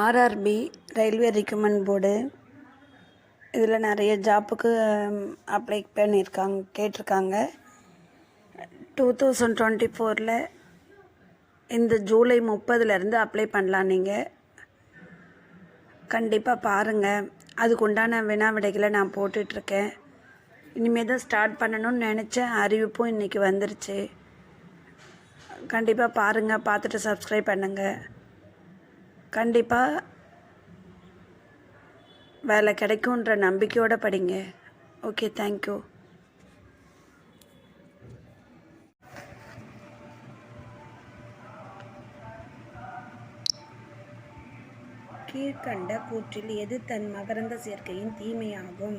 RRB railway recruitment board இதில் நிறைய ஜாப்புக்கு apply கேட்டிருக்காங்க. 2024 இந்த ஜூலை 30 அப்ளை பண்ணலாம். நீங்கள் கண்டிப்பாக பாருங்கள். அதுக்குண்டான வினா விடைகளை நான் போட்டுட்ருக்கேன். இனிமேல் தான் ஸ்டார்ட் பண்ணணும்னு நினச்சேன். அறிவிப்பும் இன்றைக்கி வந்துருச்சு. கண்டிப்பாக பாருங்கள். பார்த்துட்டு சப்ஸ்கிரைப் பண்ணுங்கள். கண்டிப்பாக வேலை கிடைக்குன்ற நம்பிக்கையோடு படிங்க. Okay, thank you. கீழ்கண்ட கூற்றில் எது தன் மகரந்த சேர்க்கையின் தீமையாகும்?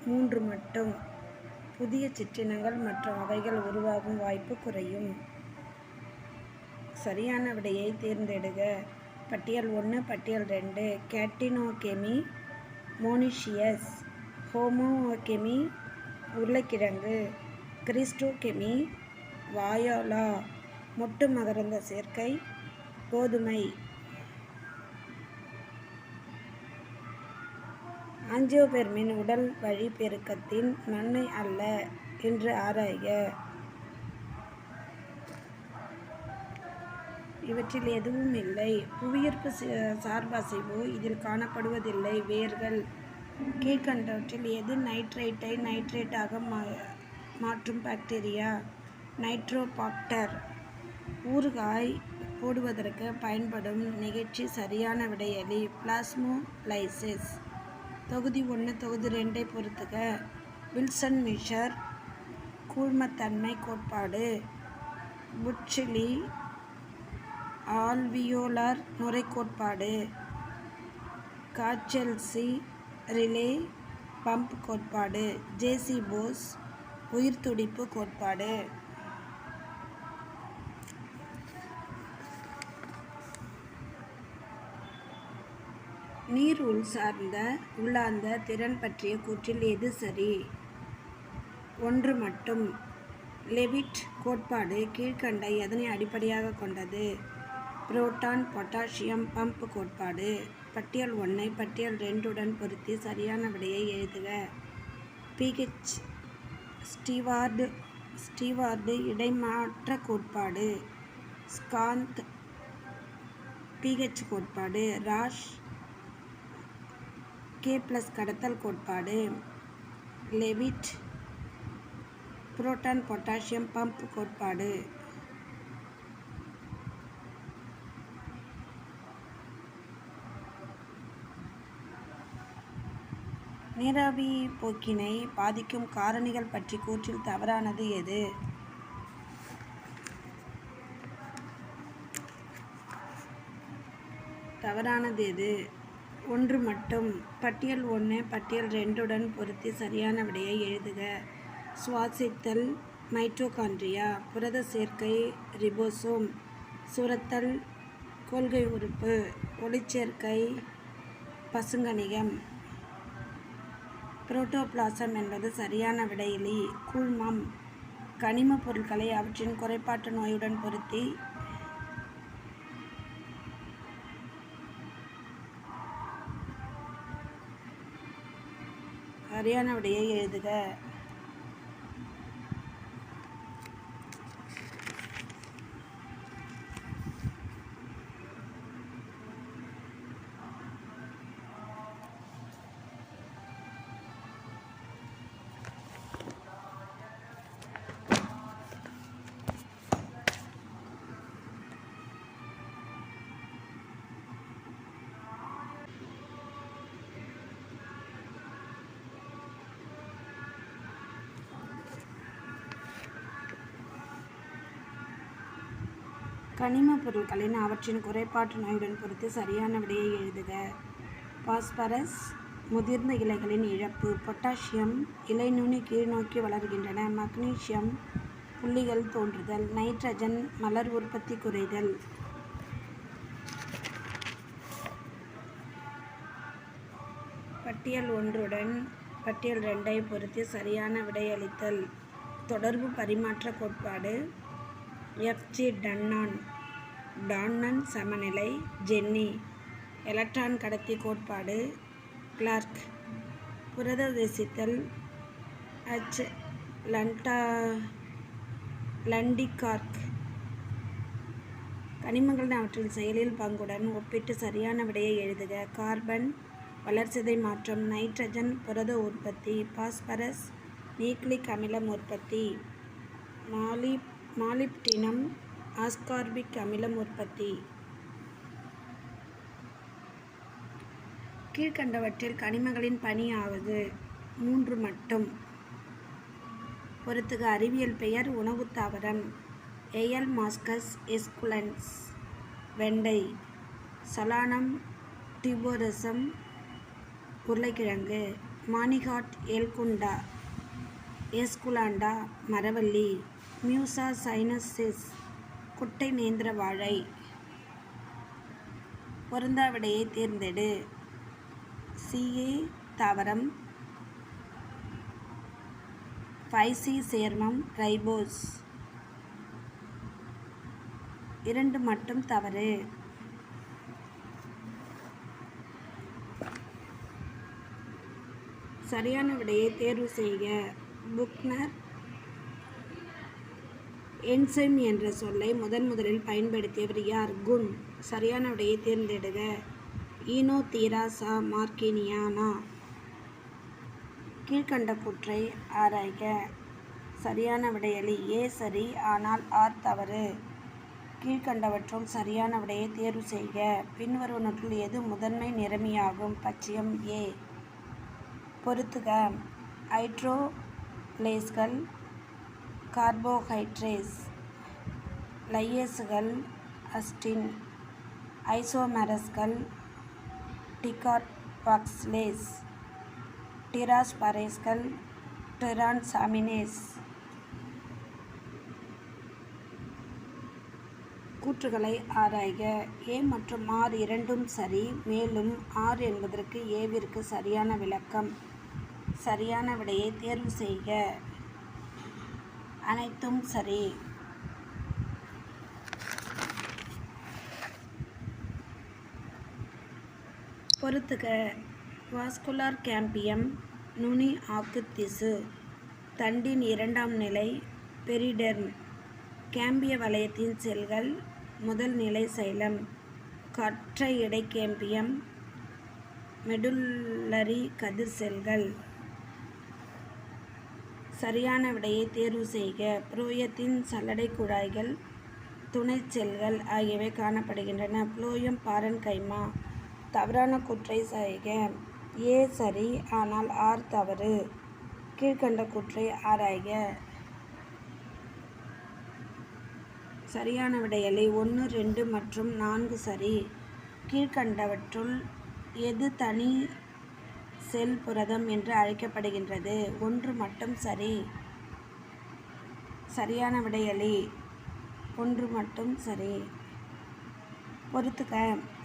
3 மட்டும். புதிய சிற்றினங்கள் மற்ற வகைகள் உருவாகும் வாய்ப்பு குறையும். சரியான விடையை தேர்ந்தெடுக. பட்டியல் 1, பட்டியல் 2. கேட்டினோகெமி மோனிஷியஸ், ஹோமோகெமி உருளைக்கிழங்கு, கிறிஸ்டோகெமி வாயோலா, மொட்டு மகரந்த சேர்க்கை கோதுமை. ஆஞ்சியோபெர்மின் உடல் வழி பெருக்கத்தின் நன்மை அல்ல என்று ஆராய்க. இவற்றில் எதுவும் இல்லை. புவியீர்ப்பு சார்பசைவு இதில் காணப்படுவதில்லை. வேர்கள். கீழ்கண்டவற்றில் எது நைட்ரேட்டை நைட்ரேட்டாக மாற்றும் பாக்டீரியா? நைட்ரோபாக்டர். ஊறுகாய் போடுவதற்கு பயன்படும் நிகழ்ச்சி சரியான விடையளி. பிளாஸ்மோலைசிஸ். தொகுதி 1 தொகுதி 2 பொறுத்துக. வில்சன் மிஷர் கூழ்மத்தன்மை கோட்பாடு. புட்சிலி ஆல்வியோலார் நுரை கோட்பாடு. காச்செல்சி ரிலே பம்ப் கோட்பாடு. ஜேசி போஸ் உயிர்த்துடிப்பு கோட்பாடு. நீர் உள்ளார்ந்த திறன் பற்றிய கூற்றில் எது சரி? 1 மட்டும். லெவிட் கோட்பாடு கீழ்கண்ட எதனை அடிப்படையாக கொண்டது? புரோட்டான் பொட்டாசியம் பம்ப் கோட்பாடு. பட்டியல் 1 பட்டியல் 2 பொருத்தி சரியான விடையை எழுதுக. பிஹெச் ஸ்டீவார்டு இடைமாற்ற கோட்பாடு. ஸ்காந்த் பிஹெச் கோட்பாடு. ராஷ் K+ கடத்தல் கோட்பாடு. லெவிட் புரோட்டான் பொட்டாசியம் பம்ப் கோட்பாடு. நீராவி போக்கினை பாதிக்கும் காரணிகள் பற்றி கூற்றில் தவறானது எது? தவறானது எது? 1 மட்டும். பட்டியல் 1 பட்டியல் 2 பொருத்தி சரியான விடையை எழுதுக. சுவாசித்தல் மைட்டோகாண்ட்ரியா. புரத சேர்க்கை ரிபோசோம். சுரத்தல் கொள்கை உறுப்பு. ஒளிச்சேர்க்கை பசுங்கணிகம். புரோட்டோபிளாசம் என்பது சரியான விடையிலி. கூழ்மம். கனிம பொருட்களை அவற்றின் குறைபாட்டு நோயுடன் பொருத்தி சரியான விடையை எழுதுக. கனிம பொருட்களின் அவற்றின் குறைபாட்டு நோயுடன் பொறுத்து சரியான விடையை எழுதுக. பாஸ்பரஸ் முதிர்ந்த இலைகளின் இழப்பு. பொட்டாசியம் இலை நுனி கீழ்நோக்கி வளர்கின்றன. மக்னீசியம் புள்ளிகள் தோன்றுதல். நைட்ரஜன் மலர் உற்பத்தி குறைதல். பட்டியல் 1உடன் பட்டியல் 2ஐ பொறுத்து சரியான விடையளித்தல். தொடர்பு பரிமாற்ற கோட்பாடு. எஃப்.ஜி. டான்னன் சமநிலை. ஜென்னி. எலக்ட்ரான் கடத்தி கோட்பாடு. கிளார்க். புரததேசித்தல். எச். லண்டிகார்க். கனிமங்களின் அவற்றின் செயலில் பங்குடன் ஒப்பிட்டு சரியான விடையை எழுதுக. கார்பன் வளர்சிதை மாற்றம். நைட்ரஜன் புரத உற்பத்தி. பாஸ்பரஸ் நியூக்ளிக் அமிலம் உற்பத்தி. மாலிப்டினம் ஆஸ்கார்பிக் அமிலம் உற்பத்தி. கீழ்கண்டவற்றில் கனிமங்களின் பணியாவது 3 மட்டும் பொறுத்துக. அறிவியல் பெயர். உணவுத் தாவரம். எயல்மாஸ்கஸ் எஸ்குலன்ஸ் வெண்டை. சலானம் டியூபரோசம் உருளைக்கிழங்கு. மானிகாட் எல்குண்டா எஸ்குலாண்டா மரவள்ளி. மியூசா சைனசிஸ் குட்டை நேந்திர வாழை. பொருந்தா விடையை தேர்ந்தெடு. சி.ஏ தாவரம். 5C சேர்மம் ரைபோஸ். 2 மட்டும் தவறு. சரியான விடையை தேர்வு செய்க. புக்னர் என்சைம் என்ற சொல்லை முதலில் பயன்படுத்தியவர் யார்? குன். சரியான விடையை தேர்ந்தெடுக. ஈனோதீராசா மார்க்கினியானா. கீழ்கண்ட கூற்றை ஆராய்க. சரியான விடையளி. ஏ சரி, ஆனால் ஆர் தவறு. கீழ்கண்டவற்றுள் சரியான விடையை தேர்வு செய்க. பின்வருவனற்றுள் எது முதன்மை நிறமியாகும்? பச்சையம். ஏ. பொறுத்துக. ஹைட்ரோலேஸ்கள். கார்போஹைட்ரேஸ். லையேசுகள். அஸ்டின். ஐசோமரஸ்கள். டிகார்பாக்சிலேஸ். டிராஸ்பரேஸ்கள். டிரான்சாமினேஸ். கூற்றுகளை ஆராய்க. ஏ மற்றும் ஆர் இரண்டும் சரி. மேலும் ஆர் என்பதற்கு ஏவிற்கு சரியான விளக்கம். சரியான விடையை தேர்வு செய்க. அனைத்தும் சரி. பொறுத்துக. வாஸ்குலார் கேம்பியம் நுனி ஆக்குத் திசு. தண்டின் 2ஆம் நிலை பெரிடெர்ம். கேம்பிய வளையத்தின் செல்கள். முதல் நிலை சைலம். கற்றை இடை கேம்பியம். மெடுல்லரி கதிர் செல்கள். சரியான விடையை தேர்வு செய்க. புரோயத்தின் சல்லடை குழாய்கள். துணை செல்கள் ஆகியவை காணப்படுகின்றன. Phloem parenchyma. தவறான கூற்றை செய்க. ஏ சரி, ஆனால் ஆர் தவறு. கீழ்கண்ட கூற்றை ஆராய்க. சரியான விடையளி. 1, 2 மற்றும் 4 சரி. கீழ்கண்டவற்றுள் எது தனி செல் புரதம் என்று அழைக்கப்படுகின்றது? 1 மட்டும் சரி. சரியான விடையளி. 1 மட்டும் சரி. பொறுத்துக.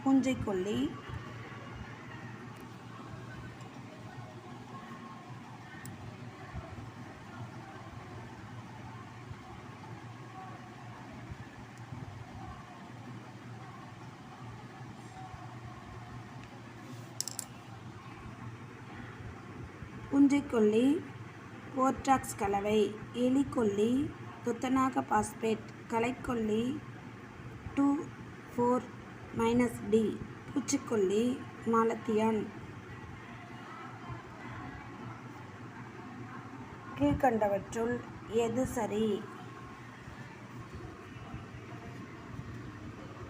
பூஞ்சைக்கொல்லி. பூஞ்சைக்கொல்லி போர்டாக்ஸ் கலவை. எலிக்கொல்லி துத்தநாக பாஸ்பேட். களைக்கொல்லி 2,4-D. பூச்சிக்கொல்லி மாலத்தியான். கீழ்கண்டவற்றுள் எது சரி?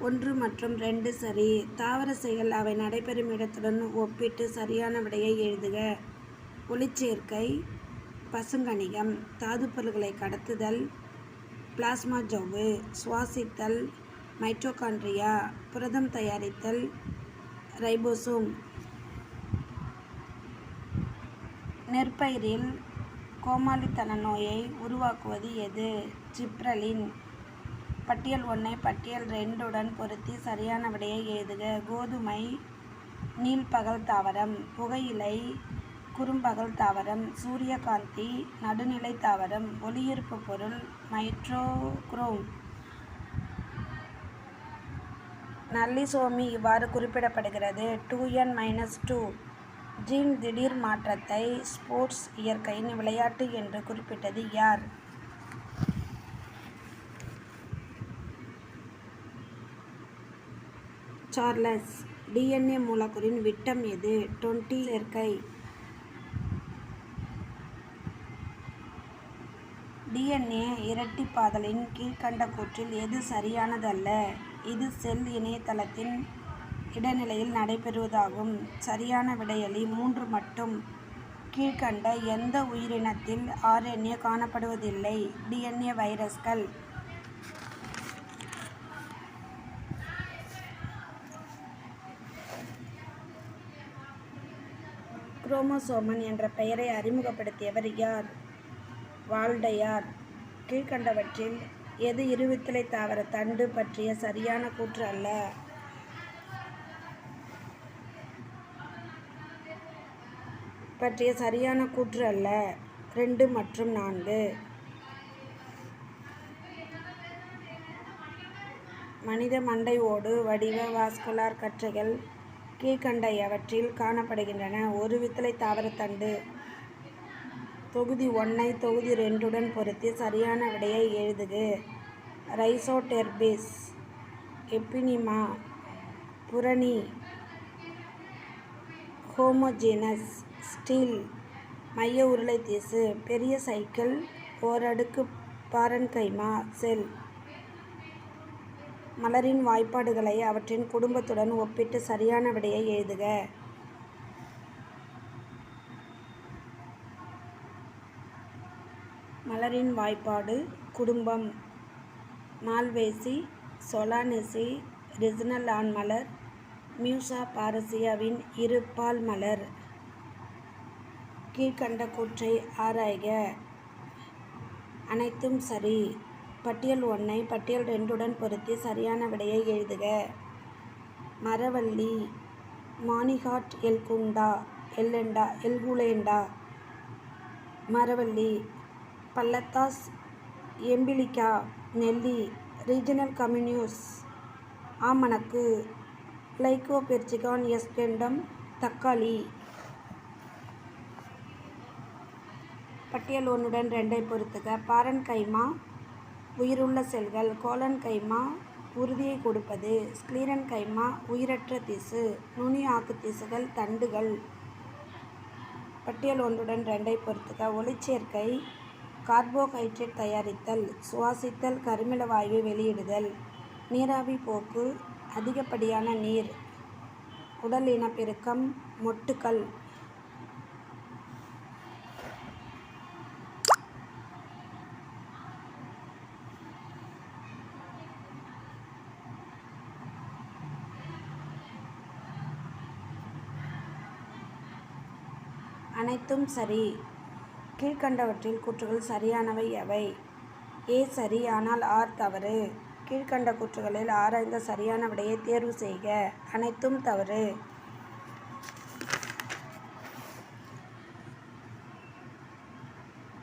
1 மற்றும் 2 சரி. தாவர செயல் அவை நடைபெறும் இடத்துடன் ஒப்பிட்டு சரியான விடையை எழுதுக. ஒளிச்சேர்க்கை. பசுங்கணிகம். தாதுப்பொருட்களை கடத்துதல். பிளாஸ்மா ஜவ்வு. சுவாசித்தல். மைட்டோகாண்ட்ரியா. புரதம் தயாரித்தல். ரைபோசோம். நெற்பயிரில் கோமாளித்தன நோயை உருவாக்குவது எது? ஜிப்ரலின். பட்டியல் 1ஐ பட்டியல் 2உடன் பொருத்தி சரியான விடையை எழுதுக. கோதுமை நீள்பகல் தாவரம், புகையிலை குறும்பகல் தாவரம், சூரியகாந்தி நடுநிலை தாவரம், ஒளியிருப்பு பொருள் மைட்ரோக்ரோம். நல்லிசோமி இவ்வாறு குறிப்பிடப்படுகிறது: 2n-2 ஜீன் திடீர் மாற்றத்தை ஸ்போர்ட்ஸ் இயற்கையின் விளையாட்டு என்று குறிப்பிட்டது யார்? சார்லஸ். டிஎன்ஏ மூலக்கூறின் விட்டம் எது? 20 சேர்க்கை. டிஎன்ஏ இரட்டிப்பாதலின் கீழ்க்கண்ட கூற்றில் எது சரியானதல்ல? இது செல் இணையதளத்தின் இடைநிலையில் நடைபெறுவதாகும். சரியான விடையளி 3 மட்டும். கீழ்க்கண்ட எந்த உயிரினத்தில் RNA காணப்படுவதில்லை? டிஎன்ஏ வைரஸ்கள். குரோமோசோமன் என்ற பெயரை அறிமுகப்படுத்தியவர் யார்? வால்டயார். கீழ்க்கண்டவற்றில் எது இருவித்திலை தாவர தண்டு பற்றிய சரியான கூற்று அல்ல? பற்றிய சரியான கூற்று அல்ல. 2 மற்றும் 4. மனித மண்டை ஓடு வடிவ வாஸ்குலார் கற்றைகள் கீழ்க்கண்ட எவற்றில் காணப்படுகின்றன? ஒரு வித்திலை தாவரத்தண்டு. தொகுதி 1 ஐ தொகுதி 2 பொருத்தி சரியான விடையை எழுதுக. ரைசோடெர்பிஸ், எப்பினிமா, புரணி, ஹோமோஜீனஸ், ஸ்டீல், மைய உருளை திசு, பெரிய சைக்கிள், ஓரடுக்கு பாரன்கைமா, செல். மலரின் வாய்ப்பாடுகளை அவற்றின் குடும்பத்துடன் ஒப்பிட்டு சரியான விடையை எழுதுக. மலரின் வாய்ப்பாடு குடும்பம்: மால்வேசி, சொலானெசி, ரிஜினல் ஆண் மலர், மியூசா பாரசியாவின் இரு பால் மலர். கீழ்க்கண்ட கூற்றை ஆராய்க. அனைத்தும் சரி. பட்டியல் 1 ஐ பட்டியல் 2 பொருத்தி சரியான விடையை எழுதுக. மரவள்ளி, மானிஹாட் எல்குலேண்டா. மரவள்ளி. பல்லத்தாஸ் எம்பிலிகா, நெல்லி. ரீஜனல் கம்யூனியூஸ், ஆமணக்கு. லைக்கோபெர்சிகான் எஸ்கெண்டம், தக்காளி. பட்டியல் 1 2 பொறுத்துக. பாரன்கைமா உயிருள்ள செல்கள். கோலன்கைமா உறுதியை கொடுப்பது. ஸ்க்லீரன்கைமா உயிரற்ற திசு. நுனி ஆக்கு திசுகள், தண்டுகள். பட்டியல் 1 2 பொறுத்துக. ஒளிச்சேர்க்கை கார்போஹைட்ரேட் தயாரித்தல், சுவாசித்தல், கருமில வாயு வெளியிடுதல், நீராவி போக்கு, அதிகப்படியான நீர், உடல் இனப்பெருக்கம், மொட்டுக்கள். அனைத்தும் சரி. கீழ்க்கண்டவற்றில் கூற்றுகள் சரியானவை எவை? A சரி, ஆனால் R தவறு. கீழ்க்கண்ட கூற்றுகளில் ஆராய்ந்த சரியான விடையை தேர்வு செய்க. அனைத்தும் தவறு.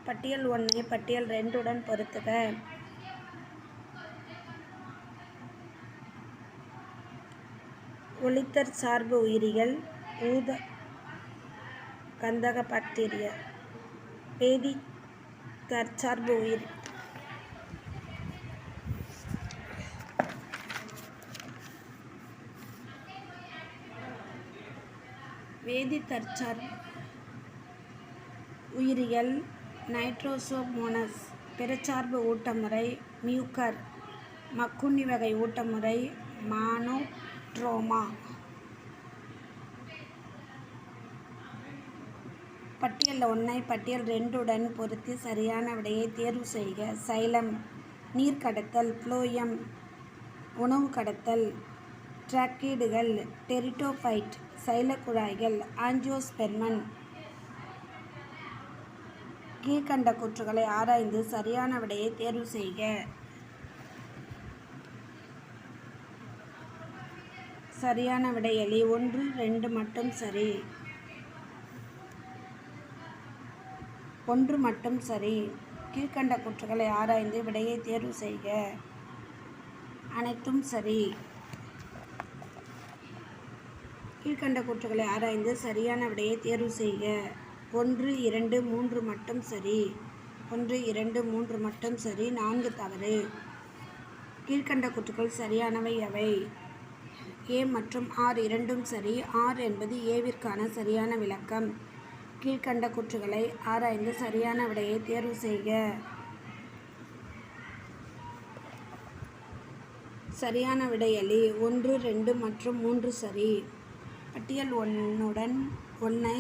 பட்டியல் 1 ஐ பட்டியல் 2 பொருத்துக. ஒளித்தற் சார்பு உயிரிகள், ஊத கந்தக பாக்டீரியா. வேதி தற்சார்பு உயிர். வேதி தற்சார்பு உயிரியல் நைட்ரோசோமோனஸ். பிறச்சார்பு ஊட்டமுறை மியூக்கர். மக்குண்ணி வகை ஊட்டமுறை மானோட்ரோமா. பட்டியல் 1 ஐ பட்டியல் 2 பொருத்தி சரியான விடையை தேர்வு செய்க. சைலம் நீர் கடத்தல். புளோயம் உணவு கடத்தல். டிராக்கீடுகள். டெரிட்டோஃபைட் சைலக்குழாய்கள். ஆஞ்சியோஸ்பெர்மன். கீழ்க்கண்ட கூற்றுகளை ஆராய்ந்து சரியான விடையை தேர்வு செய்க. சரியான விடையளி 1, 2 மட்டும் சரி. 1 மட்டும் சரி. கீழ்க்கண்ட கூற்றுகளை ஆராய்ந்து விடையை தேர்வு செய்க. அனைத்தும் சரி. கீழ்க்கண்ட கூற்றுகளை ஆராய்ந்து சரியான விடையை தேர்வு செய்க. 1, 2, 3 மட்டும் சரி. 1, 2, 3 மட்டும் சரி. 4 தவறு. கீழ்க்கண்ட கூற்றுகள் சரியானவை எவை? A மற்றும் R இரண்டும் சரி. R என்பது Aவிற்கான சரியான விளக்கம். கீழ்க்கண்ட கூற்றுகளை ஆராய்ந்து சரியான விடையை தேர்வு செய்க. சரியான விடையளி 1, 2 மற்றும் 3 சரி. பட்டியல் 1ஐ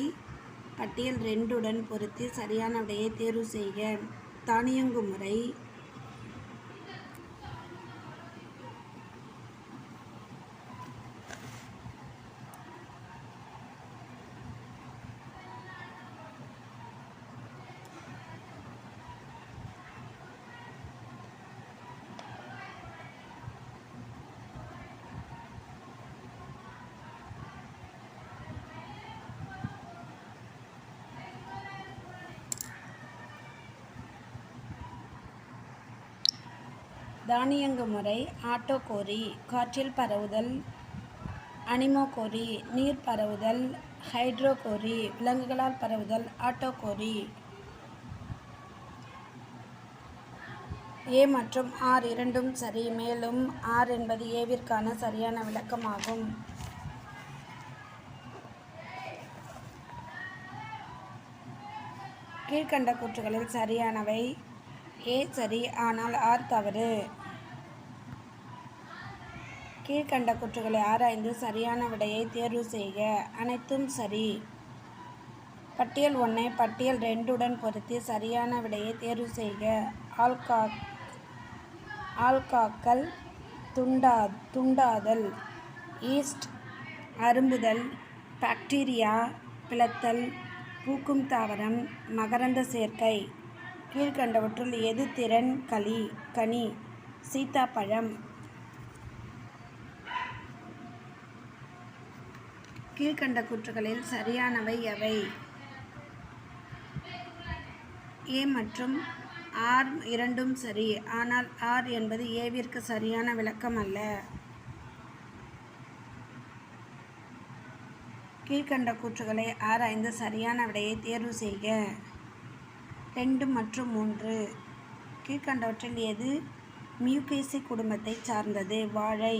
பட்டியல் 2உடன் பொருத்தி சரியான விடையை தேர்வு செய்க. தானியங்கு முறை. தானியங்கு முறை. ஆட்டோகோரி காற்றில் பரவுதல். அனிமோகோரி நீர் பரவுதல். ஹைட்ரோகோரி விலங்குகளால் பரவுதல். ஆட்டோகோரி. A மற்றும் R இரண்டும் சரி. மேலும் R என்பது Aவிற்கான சரியான விளக்கமாகும். கீழ்க்கண்ட கூற்றுகளில் சரியானவை. A சரி, ஆனால் R தவறு. கீழ்க்கண்ட கூற்றுகளை ஆராய்ந்து சரியான விடையை தேர்வு செய்க. அனைத்தும் சரி. பட்டியல் 1ஐ பட்டியல் 2உடன் பொருத்தி சரியான விடையை தேர்வு செய்க. ஆல்காக்கள் துண்டாதல். ஈஸ்ட் அரும்புதல். பாக்டீரியா பிளத்தல். பூக்கும் தாவரம். மகரந்த சேர்க்கை. கீழ்க்கண்டவற்றுள் எது திறன் கனி? சீத்தாப்பழம். கீழ்க்கண்ட கூற்றுகளில் சரியானவை எவை? A மற்றும் R இரண்டும் சரி, ஆனால் R என்பது Aவிற்கு சரியான விளக்கம் அல்ல. கீழ்க்கண்ட கூற்றுகளை ஆராய்ந்து சரியான விடையை தேர்வு செய்க. 2 மற்றும் 3. கீழ்க்கண்டவற்றில் எது மியூகேசி குடும்பத்தை சார்ந்தது? வாழை.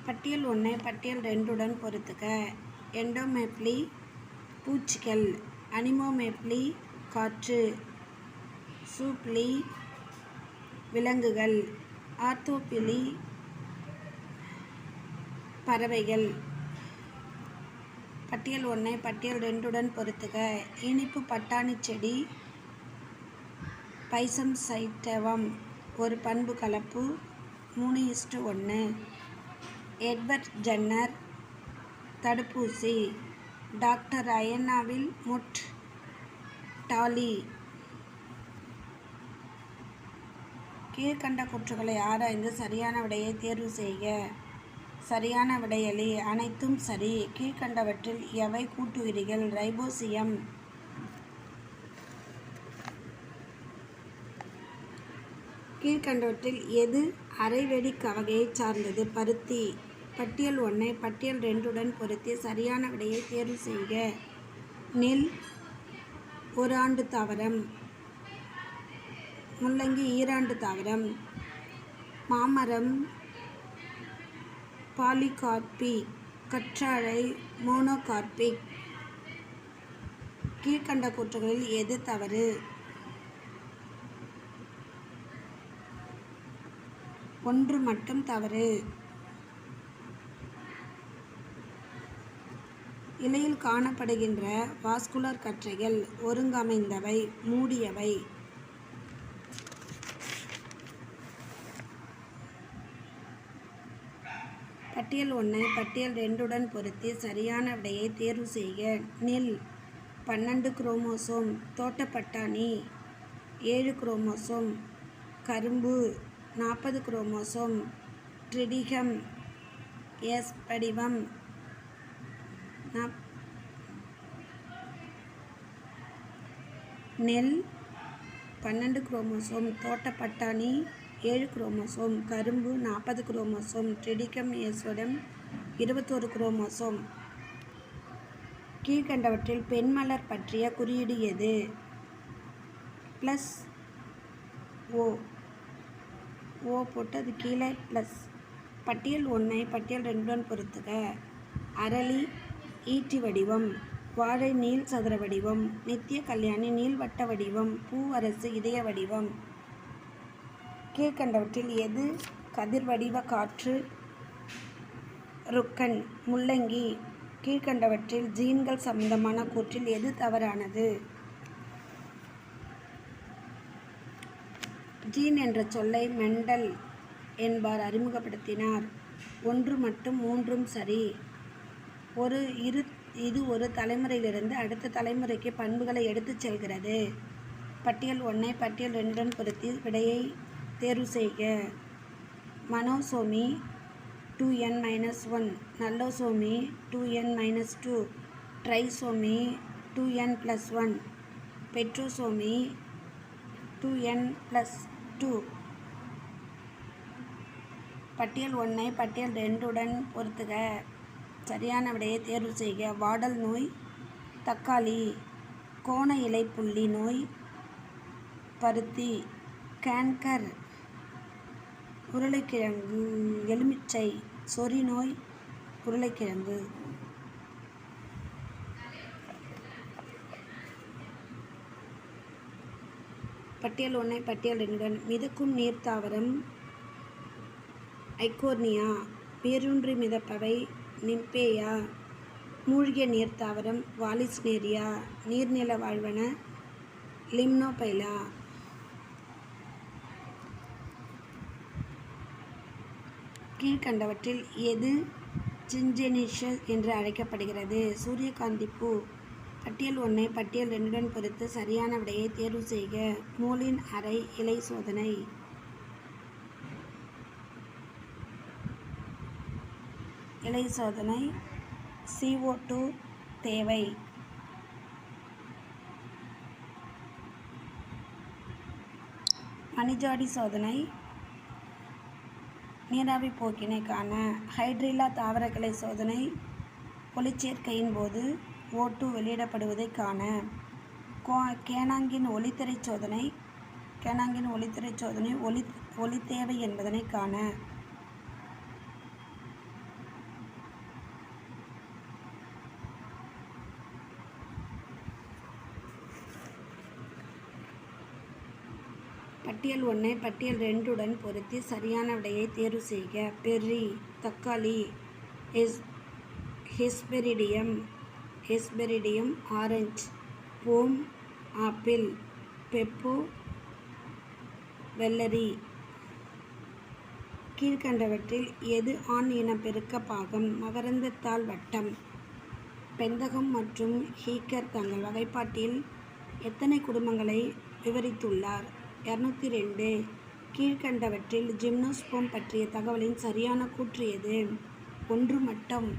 பட்டியல் 1ஐ பட்டியல் 2உடன் பொருத்துக. எண்டோமெப்லி பூச்சிகள். அனிமோமெப்லி காற்று. சூப்லி விலங்குகள். ஆர்த்தோபிலி பறவைகள். பட்டியல் 1ஐ பட்டியல் 2உடன் பொருத்துக. இனிப்பு பட்டாணி செடி. பைசம் சைட்டவம் ஒரு பண்பு கலப்பு. 3:1. எட்வர்ட் ஜென்னர் தடுப்பூசி. டாக்டர் அயன்னாவில் முட் டாலி. கீழ்க்கண்ட கூற்றுகளை ஆராய்ந்து சரியான விடையை தேர்வு செய்க. சரியான விடையளி அனைத்தும் சரி. கீழ்க்கண்டவற்றில் எவை கூட்டுயிரிகள்? ரைபோசியம். கீழ்க்கண்டவற்றில் எது அரைவெடி வகையைச் சார்ந்தது? பருத்தி. பட்டியல் 1ஐ பட்டியல் 2உடன் பொருத்தி சரியான விடையை தேர்வு செய்க. நெல் ஓராண்டு தாவரம். முள்ளங்கி ஈராண்டு தாவரம். மாமரம் பாலிகார்பிக். கற்றாழை மோனோகார்பிக். கீழ்க்கண்ட கூற்றுகளில் எது தவறு? ஒன்று மட்டும் தவறு. இலையில் காணப்படுகின்ற வாஸ்குலர் கற்றைகள் ஒருங்கமைந்தவை, மூடியவை. பட்டியல் 1ஐ பட்டியல் 2உடன் பொருத்தி சரியான விடையை தேர்வு செய்க. நெல் 12 குரோமோசோம். தோட்டப்பட்டாணி 7 குரோமோசோம். கரும்பு 40 குரோமோசோம். ட்ரிடிகம் எஸ் படிவம். நெல் 12 குரோமோசோம். தோட்டப்பட்டாணி 7 குரோமோசோம். கரும்பு 40 குரோமோசோம். ட்ரிடிகம் எஸ் வடம் 21 குரோமோசோம். கீழ்கண்டவற்றில் பெண்மலர் பற்றிய குறியீடு எது? ப்ளஸ் ஓ போட்டு அது கீழே ப்ளஸ். பட்டியல் 1 பட்டியல் 2 பொறுத்துக. அரளி ஈட்டி வடிவம். வாழை நீள் சதுர வடிவம். நித்திய கல்யாணி நீள்வட்ட வடிவம். பூவரசு இதய வடிவம். கீழ்கண்டவற்றில் எது கதிர் வடிவ காற்று? ருக்கன். முள்ளங்கி. கீழ்கண்டவற்றில் ஜீன்கள் சம்பந்தமான கூற்றில் எது தவறானது? ஜீன் என்ற சொல்லை மெண்டல் என்பார் அறிமுகப்படுத்தினார். 1 மற்றும் 3 சரி. இது ஒரு தலைமுறையிலிருந்து அடுத்த தலைமுறைக்கு பண்புகளை எடுத்துச் செல்கிறது. பட்டியல் 1 பட்டியல் 2 பொருத்தி விடையை தேர்வு செய்க. மனோசோமி 2n-1, நல்லோசோமி 2n-2, trisomy 2n+1, பெட்ரோசோமி 2n+2. பட்டியல் 1 பட்டியல் 2 பொறுத்துக. சரியான விடையை தேர்வு செய்க. வாடல் நோய் தக்காளி. கோண இலை புள்ளி நோய் பருத்தி. கேன்கர் உருளைக்கிழங்கு. எலுமிச்சை சொறி நோய் உருளைக்கிழங்கு. பட்டியல் 1 பட்டியல் 2 மிதக்கும் நீர்த்தாவரம் ஐகோர்னியா. வேரூன்றி மிதப்பவை நிம்பேயா. மூழ்கிய நீர்த்தாவரம் வாலிஸ்னேரியா. நீர்நில வாழ்வன லிம்னோபைலா. கீழ்கண்டவற்றில் எது ஜிஞ்செனிஷஸ் என்று அழைக்கப்படுகிறது? சூரியகாந்தி பூ. பட்டியல் 1 பட்டியல் 2 பொறுத்து சரியான விடையை தேர்வு செய்க. மூலின் அறை இலை சோதனை. இலை சோதனை CO2 தேவை. மணிஜாடி சோதனை நீராவி போக்கினை காண. ஹைட்ரில்லா தாவரக்கலை சோதனை ஒளிச்சேர்க்கையின் போது O2 வெளியிடப்படுவதை காண. கேனாங்கின் ஒளித்திரை சோதனை ஒளி தேவை என்பதனை காண. பட்டியல் 1 பட்டியல் 2 பொருத்தி சரியான விடையை தேர்வு செய்க. பெர்ரி தக்காளி. ஹெஸ்பெரிடியம் ஆரஞ்சு. போம் ஆப்பிள். பெப்போ வெள்ளரி. கீழ்கண்டவற்றில் எது ஆண் இன பெருக்க பாகம்? மகரந்தத்தாள் வட்டம். பெந்தகம் மற்றும் ஹீக்கர் தங்கள் வகைப்பாட்டில் எத்தனை குடும்பங்களை விவரித்துள்ளார்? 202. கீழ்கண்டவற்றில் ஜிம்னோஸ்போம் பற்றிய தகவலின் சரியான கூற்று எது? 1 மட்டும்.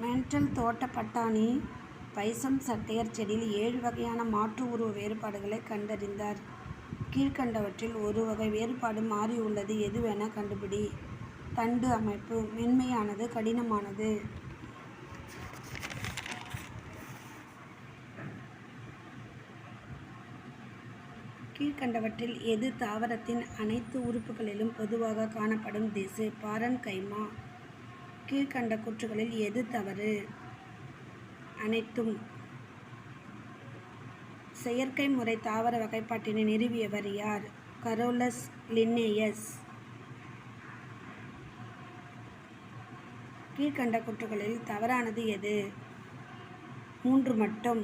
மெண்டல் தோட்டப்பட்டாணி பைசம் சட்டையர் செடியில் 7 வகையான மாற்று உருவ வேறுபாடுகளை கண்டறிந்தார். கீழ்கண்டவற்றில் ஒரு வகை வேறுபாடு மாறியுள்ளது எதுவென கண்டுபிடி. தண்டு அமைப்பு. மென்மையானது கடினமானது. கீழ்கண்டவற்றில் எது தாவரத்தின் அனைத்து உறுப்புகளிலும் பொதுவாக காணப்படும் திசு? பாரன்கைமா. கீழ்கண்ட கூற்றுகளில் எது தவறு? அனைத்தும். செயற்கை முறை தாவர வகைப்பாட்டினை நிறுவியவர் யார்? Carolus Linnaeus. கீழ்கண்ட கூற்றுகளில் தவறானது எது? 3 மட்டும்.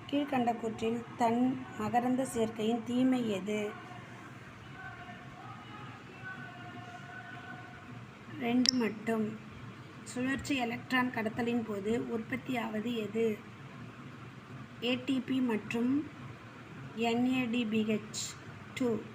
கீழ்கண்ட கூற்றில் தன் மகரந்த சேர்க்கையின் தீமை எது? 2 மட்டும். சுழற்சி எலக்ட்ரான் கடத்தலின் போது உற்பத்தியாவது எது? ATP மற்றும் NADPH2.